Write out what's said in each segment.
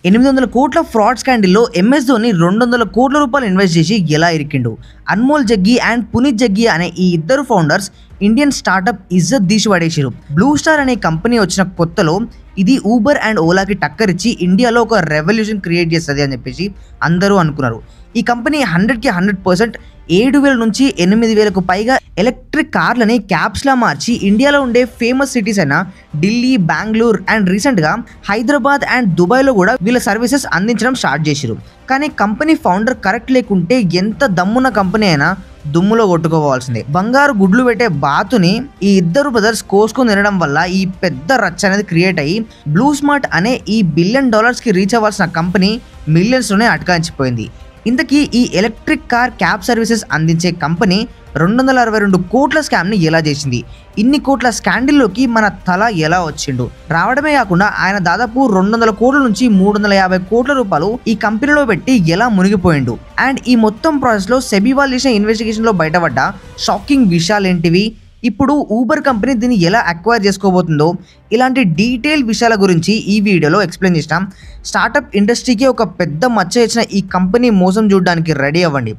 800 కోట్ల fraud స్కాండిల్లో MS Dhoni 200 కోట్ల రూపాయలు ఇన్వెస్ట్ చేసి ఎలా ఇరికిండు? అన్మోల్ జగ్గి అండ్ పునీత్ జగ్గి అనే ఈ ఇద్దరు ఫౌండర్స్ ఇండియన్ స్టార్టప్ ఇజ్జత్ తీసి పడేసారు. బ్లూ స్టార్ అనే కంపెనీ వచ్చిన కొత్తలో ఇది ఊబర్ అండ్ ఓలాకి టక్కర్ ఇచ్చి ఇండియాలో ఒక రెవల్యూషన్ క్రియేట్ చేస్తుంది అని చెప్పేసి అందరూ అనుకున్నారు. ఈ కంపెనీ 100కి 100% 7,000 నుంచి 8,000కు పైగా ఎలక్ట్రిక్ కార్లని క్యాబ్స్లా మార్చి ఇండియాలో ఉండే ఫేమస్ సిటీస్ అయిన ఢిల్లీ, బెంగళూరు అండ్ రీసెంట్గా హైదరాబాద్ అండ్ దుబాయ్లో కూడా వీళ్ళ సర్వీసెస్ అందించడం స్టార్ట్ చేశారు. కానీ కంపెనీ ఫౌండర్ కరెక్ట్ లేకుంటే ఎంత దమ్మున్న కంపెనీ అయినా దుమ్ములో కొట్టుకోవాల్సిందే. బంగారు గుడ్లు పెట్టే బాతుని ఈ ఇద్దరు బ్రదర్స్ కోసుకొని తినడం వల్ల ఈ పెద్ద రచ్చ అనేది క్రియేట్ అయ్యి బ్లూ స్మార్ట్ అనే ఈ $1 బిలియన్ రీచ్ అవ్వాల్సిన కంపెనీ మిలియన్స్లోనే అటకాయించిపోయింది. ఇంతకీ ఈ ఎలక్ట్రిక్ కార్ క్యాబ్ సర్వీసెస్ అందించే కంపెనీ 262 కోట్ల స్కామ్ని ఎలా చేసింది? ఇన్ని కోట్ల స్కాండిల్లోకి మన తల ఎలా వచ్చిండు? రావడమే కాకుండా ఆయన దాదాపు 200 కోట్ల నుంచి 350 కోట్ల రూపాయలు ఈ కంపెనీలో పెట్టి ఎలా మునిగిపోయిండు? అండ్ ఈ మొత్తం ప్రాసెస్లో సెబీ వాళ్ళు చేసిన ఇన్వెస్టిగేషన్లో బయటపడ్డ షాకింగ్ విషయాలు ఏంటివి? ఇప్పుడు ఊబర్ కంపెనీ దీన్ని ఎలా అక్వైర్ చేసుకోబోతుందో ఇలాంటి డీటెయిల్ విషయాల గురించి ఈ వీడియోలో ఎక్స్ప్లెయిన్ చేసినాం. స్టార్టప్ ఇండస్ట్రీకి ఒక పెద్ద మచ్చ ఇచ్చిన ఈ కంపెనీ మోసం చూడడానికి రెడీ అవ్వండి.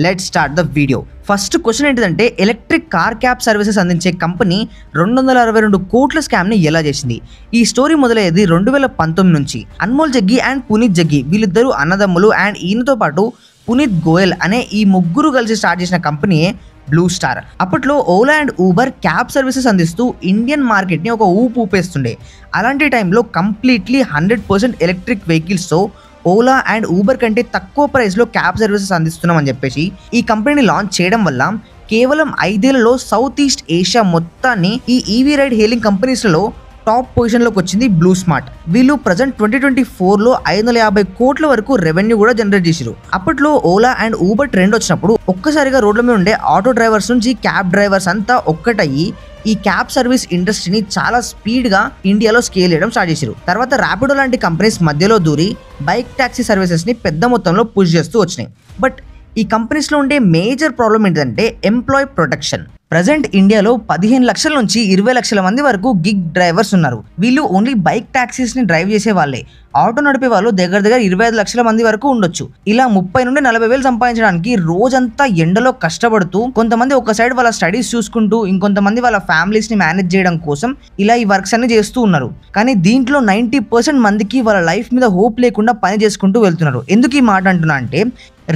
Let's start the video. First question ఏంటిదంటే, ఎలక్ట్రిక్ కార్ క్యాబ్ సర్వీసెస్ అందించే కంపెనీ 262 కోట్ల స్కామ్ని ఎలా చేసింది? ఈ స్టోరీ మొదలయ్యేది 2019 నుంచి. అన్మోల్ జగ్గి అండ్ పునీత్ జగ్గి వీళ్ళిద్దరూ అన్నదమ్ములు. అండ్ ఈయనతో పాటు పునీత్ గోయల్ అనే ఈ ముగ్గురు కలిసి స్టార్ట్ చేసిన కంపెనీయే బ్లూ స్టార్. అప్పట్లో Ola and Uber cab services అందిస్తూ ఇండియన్ మార్కెట్ని ఒక ఊపేస్తుండే. అలాంటి టైంలో కంప్లీట్లీ 100% ఎలక్ట్రిక్ వెహికల్స్తో ఓలా అండ్ ఊబర్ కంటే తక్కువ ప్రైస్లో క్యాబ్ సర్వీసెస్ అందిస్తున్నామని చెప్పేసి ఈ కంపెనీని లాంచ్ చేయడం వల్ల కేవలం 5 ఏళ్లలో సౌత్ ఈస్ట్ ఏషియా మొత్తాన్ని ఈ ఈవీ రైడ్ హేలింగ్ కంపెనీస్లలో టాప్ పొజిషన్లోకి వచ్చింది బ్లూ స్మార్ట్. వీళ్ళు ప్రజెంట్ 2024లో 550 కోట్ల వరకు రెవెన్యూ కూడా జనరేట్ చేశారు. అప్పట్లో ఓలా అండ్ ఊబర్ ట్రెండ్ వచ్చినప్పుడు ఒక్కసారిగా రోడ్ల మీద ఉండే ఆటో డ్రైవర్స్ నుంచి క్యాబ్ డ్రైవర్స్ అంతా ఒక్కటయ్యి ఈ క్యాబ్ సర్వీస్ ఇండస్ట్రీని చాలా స్పీడ్గా ఇండియాలో స్కేల్ చేయడం స్టార్ట్ చేశారు. తర్వాత ర్యాపిడో లాంటి కంపెనీస్ మధ్యలో దూరి బైక్ ట్యాక్సీ సర్వీసెస్ని పెద్ద మొత్తంలో పుష్ చేస్తూ వచ్చినాయి. బట్ ఈ కంపెనీస్లో ఉండే మేజర్ ప్రాబ్లం ఏంటంటే ఎంప్లాయ్ ప్రొటెక్షన్. ప్రజెంట్ ఇండియాలో 15 లక్షల నుంచి 20 లక్షల మంది వరకు గిగ్ డ్రైవర్స్ ఉన్నారు. వీళ్ళు ఓన్లీ బైక్ ట్యాక్సీస్ని డ్రైవ్ చేసే వాళ్ళే. ఆటో నడిపే వాళ్ళు దగ్గర 25 లక్షల మంది వరకు ఉండొచ్చు. ఇలా 30 నుండి 40 వేలు సంపాదించడానికి రోజంతా ఎండలో కష్టపడుతూ, కొంతమంది ఒక సైడ్ వాళ్ళ స్టడీస్ చూసుకుంటూ, ఇంకొంతమంది వాళ్ళ ఫ్యామిలీస్ని మేనేజ్ చేయడం కోసం ఇలా ఈ వర్క్స్ అన్ని చేస్తూ ఉన్నారు. కానీ దీంట్లో 90% మందికి వాళ్ళ లైఫ్ మీద హోప్ లేకుండా పని చేసుకుంటూ వెళ్తున్నారు. ఎందుకు ఈ మాట అంటున్నా అంటే,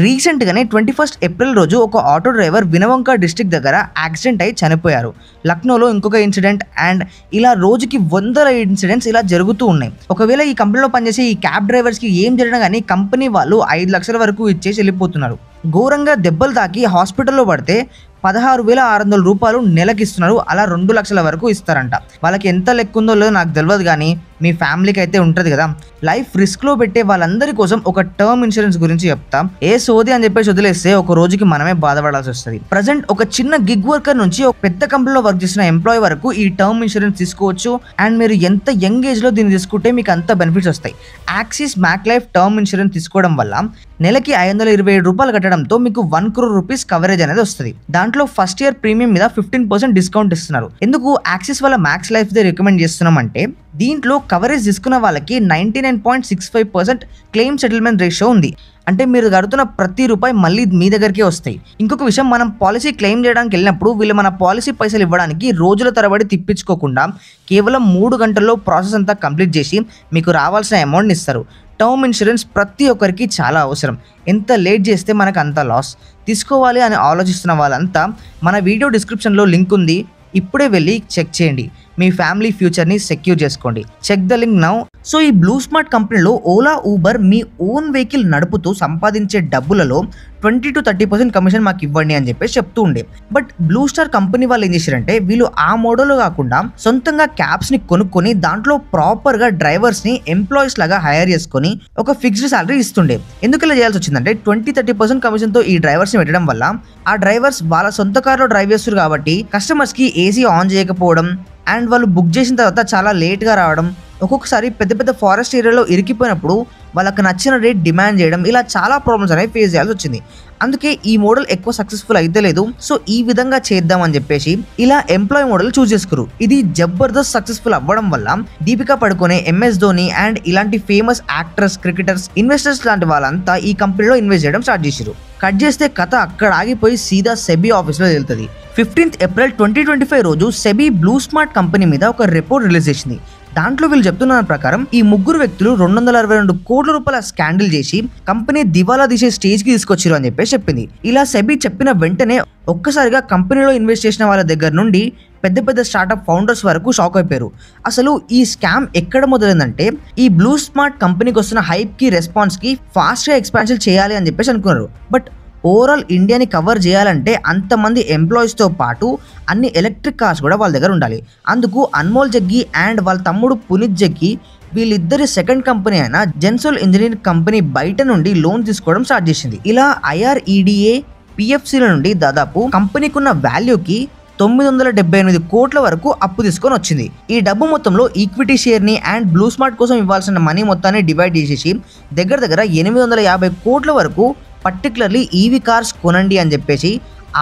రీసెంట్గానే 21 ఏప్రిల్ రోజు ఒక ఆటో డ్రైవర్ వినవంక డిస్ట్రిక్ట్ దగ్గర యాక్సిడెంట్ అయి చనిపోయారు. లక్నోలో ఇంకొక ఇన్సిడెంట్ అండ్ ఇలా రోజుకి 100 ఇన్సిడెంట్స్ ఇలా జరుగుతూ ఉన్నాయి. ఒకవేళ ఈ కంపెనీలో పనిచేసే ఈ క్యాబ్ డ్రైవర్స్కి ఏం జరిగినా కానీ కంపెనీ వాళ్ళు 5 లక్షల వరకు ఇచ్చేసి వెళ్ళిపోతున్నారు. ఘోరంగా దెబ్బలు తాకి హాస్పిటల్లో పడితే 16,600 రూపాయలు నెలకిస్తున్నారు. అలా 2 లక్షల వరకు ఇస్తారంట. వాళ్ళకి ఎంత లెక్క ఉందో లేదో నాకు తెలియదు, కానీ మీ ఫ్యామిలీకి అయితే ఉంటుంది కదా. లైఫ్ రిస్క్లో పెట్టే వాళ్ళందరి కోసం ఒక టర్మ్ ఇన్సూరెన్స్ గురించి చెప్తాం. ఏ సోది అని చెప్పేసి వదిలేస్తే ఒక రోజుకి మనమే బాధపడాల్సి వస్తుంది. ప్రజెంట్ ఒక చిన్న గిగ్ వర్కర్ నుంచి ఒక పెద్ద కంపెనీలో వర్క్ చేసిన ఎంప్లాయీ వరకు ఈ టర్మ్ ఇన్సూరెన్స్ తీసుకోవచ్చు. అండ్ మీరు ఎంత యంగ్ ఏజ్లో దీన్ని తీసుకుంటే మీకు అంత బెనిఫిట్స్ వస్తాయి. Axis Max Life term insurance తీసుకోవడం వల్ల నెలకి 527 రూపాయలు కట్టడంతో మీకు 1 crore రూపీస్ కవరేజ్ అనేది వస్తుంది. దాంట్లో ఫస్ట్ ఇయర్ ప్రీమియం మీద 15% డిస్కౌంట్ ఇస్తున్నారు. ఎందుకు యాక్సిస్ వల్ల మ్యాక్స్ లైఫ్ దే రికమెండ్ చేస్తున్నాం అంటే, దీంట్లో కవరేజ్ తీసుకున్న వాళ్ళకి 99.65% క్లెయిమ్ సెటిల్మెంట్ రేషియో ఉంది. అంటే మీరు కడుతున్న ప్రతి రూపాయి మళ్ళీ మీ దగ్గరికే వస్తాయి. ఇంకొక విషయం, మనం పాలసీ క్లెయిమ్ చేయడానికి వెళ్ళినప్పుడు వీళ్ళు మన పాలసీ పైసలు ఇవ్వడానికి రోజుల తరబడి తిప్పించుకోకుండా కేవలం 3 గంటల్లో ప్రాసెస్ అంతా కంప్లీట్ చేసి మీకు రావాల్సిన అమౌంట్ని ఇస్తారు. టర్మ్ ఇన్సూరెన్స్ ప్రతి ఒక్కరికి చాలా అవసరం. ఎంత లేట్ చేస్తే మనకు అంత లాస్. తీసుకోవాలి అని ఆలోచిస్తున్న వాళ్ళంతా మన వీడియో డిస్క్రిప్షన్లో లింక్ ఉంది, ఇప్పుడే వెళ్ళి చెక్ చేయండి. మీ ఫ్యామిలీ ఫ్యూచర్ని సెక్యూర్ చేసుకోండి. Check the link now. So ఈ బ్లూ స్మార్ట్ కంపెనీలో ఓలా, ఊబర్ మీ ఓన్ వెహికల్ నడుపుతూ సంపాదించే డబ్బులలో 20 to 30% కమిషన్ మాకు ఇవ్వండి అని చెప్పేసి చెప్తూ ఉండే. బట్ బ్లూ స్టార్ కంపెనీ వాళ్ళు ఏం చేశారంటే, వీళ్ళు ఆ మోడల్లో కాకుండా సొంతంగా క్యాబ్స్ని కొనుక్కొని దాంట్లో ప్రాపర్గా డ్రైవర్స్ని ఎంప్లాయీస్ లాగా హైర్ చేసుకొని ఒక ఫిక్స్డ్ సాలరీ ఇస్తుండే. ఎందుకు ఇలా చేయాల్సి వచ్చిందంటే, 20-30% కమిషన్తో ఈ డ్రైవర్స్ని పెట్టడం వల్ల ఆ డ్రైవర్స్ వాళ్ళ సొంత కార్లో డ్రైవ్ చేస్తారు కాబట్టి కస్టమర్స్కి ఏసీ ఆన్ చేయకపోవడం అండ్ వాళ్ళు బుక్ చేసిన తర్వాత చాలా లేట్గా రావడం, ఒక్కొక్కసారి పెద్ద పెద్ద ఫారెస్ట్ ఏరియాలో ఇరికిపోయినప్పుడు వాళ్ళకి నచ్చిన రేట్ డిమాండ్ చేయడం, ఇలా చాలా ప్రాబ్లమ్స్ అనేవి ఫేస్ చేయాల్సి వచ్చింది. అందుకే ఈ మోడల్ ఎక్కువ సక్సెస్ఫుల్ అయితే లేదు. సో ఈ విధంగా చేద్దామని చెప్పేసి ఇలా ఎంప్లాయీ మోడల్ చూస్ చేసుకురు. ఇది జబర్దస్త్ సక్సెస్ఫుల్ అవ్వడం వల్ల దీపికా పడుకోనే, MS ధోని అండ్ ఇలాంటి ఫేమస్ యాక్టర్స్, క్రికెటర్స్, ఇన్వెస్టర్స్ లాంటి వాళ్ళంతా ఈ కంపెనీలో ఇన్వెస్ట్ చేయడం స్టార్ట్ చేశారు. కట్ చేస్తే కథ అక్కడ ఆగిపోయి సీదా సెబీ ఆఫీస్లో వెళ్తుంది. 15th April 2025 రోజు సెబీ బ్లూ స్మార్ట్ కంపెనీ మీద ఒక రిపోర్ట్ రిలీజ్ చేసింది. దాంట్లో వీళ్ళు చెప్తున్న ప్రకారం ఈ ముగ్గురు వ్యక్తులు 262 కోట్ల రూపాయల స్కాండిల్ చేసి కంపెనీ దివాలా తీసే స్టేజ్ కి తీసుకొచ్చారు అని చెప్పేసి చెప్పింది. ఇలా సెబీ చెప్పిన వెంటనే ఒక్కసారిగా కంపెనీలో ఇన్వెస్ట్ చేసిన వాళ్ళ దగ్గర నుండి పెద్ద పెద్ద స్టార్టప్ ఫౌండర్స్ వరకు షాక్ అయిపోయారు. అసలు ఈ స్కామ్ ఎక్కడ మొదలైందంటే ఈ బ్లూ స్మార్ట్ కంపెనీకి వస్తున్న హైప్ కి, రెస్పాన్స్ కి ఫాస్ట్ గా ఎక్స్పాన్షన్ చేయాలి అని చెప్పేసి అనుకున్నారు. బట్ ఓవరాల్ ఇండియాని కవర్ చేయాలంటే అంతమంది ఎంప్లాయీస్తో పాటు అన్ని ఎలక్ట్రిక్ కార్స్ కూడా వాళ్ళ దగ్గర ఉండాలి. అందుకు అన్మోల్ జగ్గి అండ్ వాళ్ళ తమ్ముడు పునీత్ జగ్గి వీళ్ళిద్దరి సెకండ్ కంపెనీ అయిన జెన్సోల్ ఇంజనీరింగ్ కంపెనీ బయట నుండి లోన్ తీసుకోవడం స్టార్ట్ చేసింది. ఇలా IREDA, PFCల నుండి దాదాపు కంపెనీకి ఉన్న వాల్యూకి 978 కోట్ల వరకు అప్పు తీసుకొని వచ్చింది. ఈ డబ్బు మొత్తంలో ఈక్విటీ షేర్ని అండ్ బ్లూ స్మార్ట్ కోసం ఇవ్వాల్సిన మనీ మొత్తాన్ని డివైడ్ చేసేసి దగ్గర 850 కోట్ల వరకు పర్టికులర్లీ ఈవీ కార్స్ కొనండి అని చెప్పేసి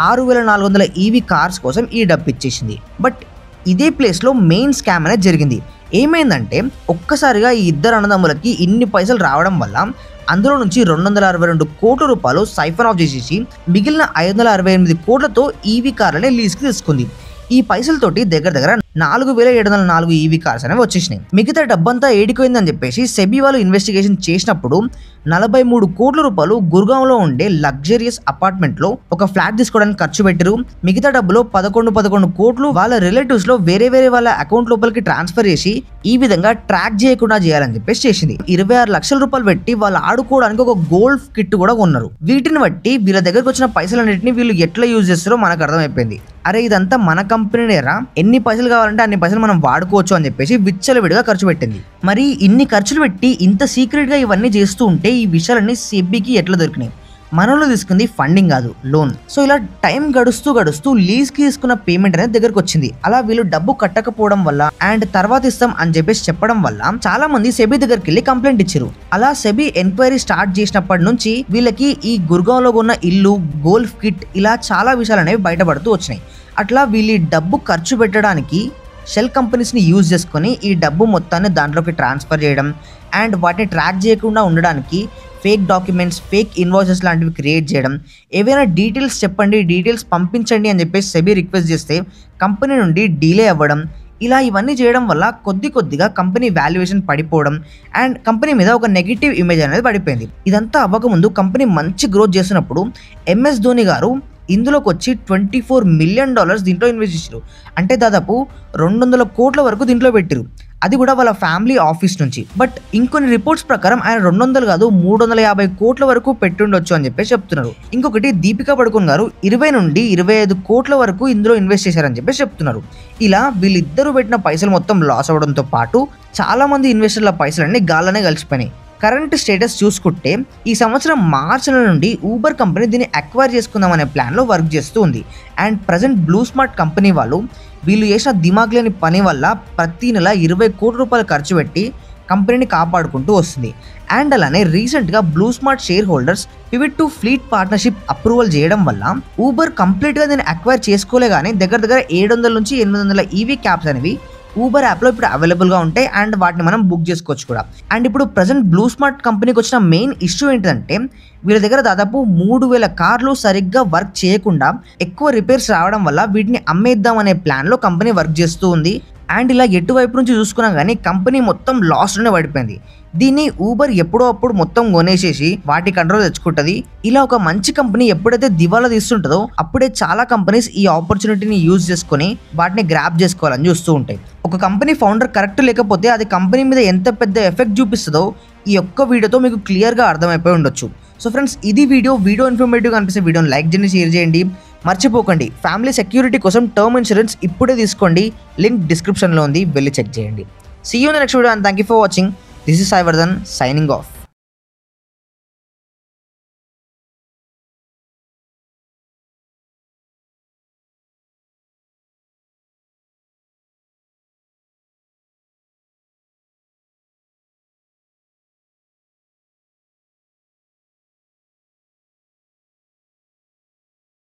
6400 ఈవీ కార్స్ కోసం ఈ డబ్బు ఇచ్చేసింది. బట్ ఇదే ప్లేస్లో మెయిన్ స్కామ్ అనేది జరిగింది. ఏమైందంటే ఒక్కసారిగా ఈ ఇద్దరు అన్నదమ్ములకి ఇన్ని పైసలు రావడం వల్ల అందులో నుంచి 262 కోట్ల రూపాయలు సైఫన్ ఆఫ్ చేసేసి మిగిలిన 568 కోట్లతో ఈవీ కార్లని లీజ్కి తీసుకుంది. ఈ పైసలతోటి దగ్గర 4704 ఈవీ కార్స్ అనేవి వచ్చేసినాయి. మిగతా డబ్బంతా ఏడిపోయిందని చెప్పేసి సెబీ వాళ్ళు ఇన్వెస్టిగేషన్ చేసినప్పుడు 43 కోట్ల రూపాయలు గుర్గాంలో ఉండే లగ్జరియస్ అపార్ట్మెంట్ లో ఒక ఫ్లాట్ తీసుకోవడానికి ఖర్చు పెట్టారు. మిగతా డబ్బులో 11 కోట్లు వాళ్ళ రిలేటివ్స్ లో వేరే వాళ్ళ అకౌంట్ లోపలికి ట్రాన్స్ఫర్ చేసి ఈ విధంగా ట్రాక్ చేయకుండా చేయాలని చెప్పేసి చేసింది. 26 లక్షల రూపాయలు పెట్టి వాళ్ళు ఆడుకోవడానికి ఒక గోల్ఫ్ కిట్ కూడా కొన్నారు. వీటిని బట్టి వీళ్ళ దగ్గరకు వచ్చిన పైసలన్నింటినీ వీళ్ళు ఎట్లా యూజ్ చేస్తారో మనకు అర్థమైపోయింది. అరే ఇదంతా మన కంపెనీనేరా, ఎన్ని పైసలు కావాలంటే అన్ని పైసలు మనం వాడుకోవచ్చు అని చెప్పేసి విచ్చలవిడిగా ఖర్చు పెట్టింది. మరి ఇన్ని ఖర్చులు పెట్టి ఇంత సీక్రెట్ గా ఇవన్నీ చేస్తూ ఉంటే ఈ విషయాలన్నీ సెబీకి ఎట్లా దొరికినాయి? మనలో తీసుకుంది ఫండింగ్ కాదు, లోన్. సో ఇలా టైం గడుస్తూ లీజ్కి తీసుకున్న పేమెంట్ అనేది దగ్గరకు వచ్చింది. అలా వీళ్ళు డబ్బు కట్టకపోవడం వల్ల అండ్ తర్వాత ఇస్తాం అని చెప్పేసి చెప్పడం వల్ల చాలా మంది సెబీ దగ్గరికి వెళ్ళి కంప్లైంట్ ఇచ్చారు. అలా సెబీ ఎంక్వైరీ స్టార్ట్ చేసినప్పటి నుంచి వీళ్ళకి ఈ గుర్గాంలో ఉన్న ఇల్లు, గోల్ఫ్ కిట్, ఇలా చాలా విషయాలు అనేవి బయటపడుతూ వచ్చినాయి. అట్లా వీళ్ళు డబ్బు ఖర్చు పెట్టడానికి షెల్ కంపెనీస్ని యూజ్ చేసుకొని ఈ డబ్బు మొత్తాన్ని దాంట్లోకి ట్రాన్స్ఫర్ చేయడం అండ్ వాటిని ట్రాక్ చేయకుండా ఉండడానికి ఫేక్ డాక్యుమెంట్స్, ఫేక్ ఇన్వాయిసెస్ లాంటివి క్రియేట్ చేయడం, ఏవైనా డీటెయిల్స్ చెప్పండి, డీటెయిల్స్ పంపించండి అని చెప్పేసి సెబీ రిక్వెస్ట్ చేస్తే కంపెనీ నుండి డిలే అవ్వడం, ఇలా ఇవన్నీ చేయడం వల్ల కొద్దిగా కంపెనీ వాల్యుయేషన్ పడిపోవడం అండ్ కంపెనీ మీద ఒక నెగిటివ్ ఇమేజ్ అనేది పడిపోయింది. ఇదంతా అవ్వకముందు కంపెనీ మంచి గ్రోత్ చేస్తున్నప్పుడు MS ధోని గారు ఇందులోకి వచ్చి $24 మిలియన్ దీంట్లో ఇన్వెస్ట్ చేశారు. అంటే దాదాపు 200 కోట్ల వరకు దీంట్లో పెట్టారు. అది కూడా వాళ్ళ ఫ్యామిలీ ఆఫీస్ నుంచి. బట్ ఇంకొన్ని రిపోర్ట్స్ ప్రకారం ఆయన 200 కాదు 350 కోట్ల వరకు పెట్టుండొచ్చు అని చెప్పేసి చెప్తున్నారు. ఇంకొకటి దీపికా పడుకోన్ గారు 20 నుండి 25 కోట్ల వరకు ఇందులో ఇన్వెస్ట్ చేశారని చెప్పేసి చెప్తున్నారు. ఇలా వీళ్ళిద్దరూ పెట్టిన పైసలు మొత్తం లాస్ అవ్వడంతో పాటు చాలా మంది ఇన్వెస్టర్ల పైసలన్నీ గాల్లోనే కలిసిపోయినాయి. కరెంట్ స్టేటస్ చూసుకుంటే ఈ సంవత్సరం మార్చి నుండి ఊబర్ కంపెనీ దీన్ని అక్వైర్ చేసుకుందామనే ప్లాన్లో వర్క్ చేస్తూ ఉంది. And present blue smart company వాళ్ళు వీళ్ళు చేసిన దిమాగ్ లేని పని వల్ల ప్రతి నెల 20 కోట్ల రూపాయలు ఖర్చు పెట్టి కంపెనీని కాపాడుకుంటూ వస్తుంది. అండ్ అలానే రీసెంట్గా blue smart share holders పివిట్ to fleet partnership approval చేయడం వల్ల ఊబర్ కంప్లీట్గా దీన్ని అక్వైర్ చేసుకోలే కానీ దగ్గర 700 నుంచి 800 ఈవీ క్యాబ్స్ అనేవి ఊబర్ యాప్లో ఇప్పుడు అవైలబుల్గా ఉంటాయి అండ్ వాటిని మనం బుక్ చేసుకోవచ్చు కూడా. అండ్ ఇప్పుడు ప్రజెంట్ బ్లూ స్మార్ట్ కంపెనీకి వచ్చిన మెయిన్ ఇష్యూ ఏంటంటే వీళ్ళ దగ్గర దాదాపు 3000 కార్లు సరిగ్గా వర్క్ చేయకుండా ఎక్కువ రిపేర్స్ రావడం వల్ల వీటిని అమ్మేద్దాం అనే ప్లాన్లో కంపెనీ వర్క్ చేస్తూ ఉంది. అండ్ ఇలా ఎటువైపు నుంచి చూసుకున్నా కానీ కంపెనీ మొత్తం లాస్లోనే పడిపోయింది. దీన్ని ఊబర్ ఎప్పుడో అప్పుడు మొత్తం కొనేసేసి వాటి కంట్రోల్ తెచ్చుకుంటుంది. ఇలా ఒక మంచి కంపెనీ ఎప్పుడైతే దివాలా తీస్తుంటుందో అప్పుడే చాలా కంపెనీస్ ఈ ఆపర్చునిటీని యూజ్ చేసుకొని వాటిని గ్రాప్ చేసుకోవాలని చూస్తూ ఉంటాయి. ఒక కంపెనీ ఫౌండర్ కరెక్ట్ లేకపోతే అది కంపెనీ మీద ఎంత పెద్ద ఎఫెక్ట్ చూపిస్తుందో ఈ ఒక్క వీడియోతో మీకు క్లియర్గా అర్థమైపోయి ఉండొచ్చు. సో ఫ్రెండ్స్, ఇది వీడియో ఇన్ఫర్మేటివ్గా అనిపిస్తే వీడియోని లైక్ చేయండి, షేర్ చేయండి. మర్చిపోకండి, ఫ్యామిలీ సెక్యూరిటీ కోసం టర్మ్ ఇన్సూరెన్స్ ఇప్పుడే తీసుకోండి. లింక్ డిస్క్రిప్షన్లో ఉంది, వెళ్ళి చెక్ చేయండి. See you in the next video and thank you for watching. This is Sai Vardhan signing off.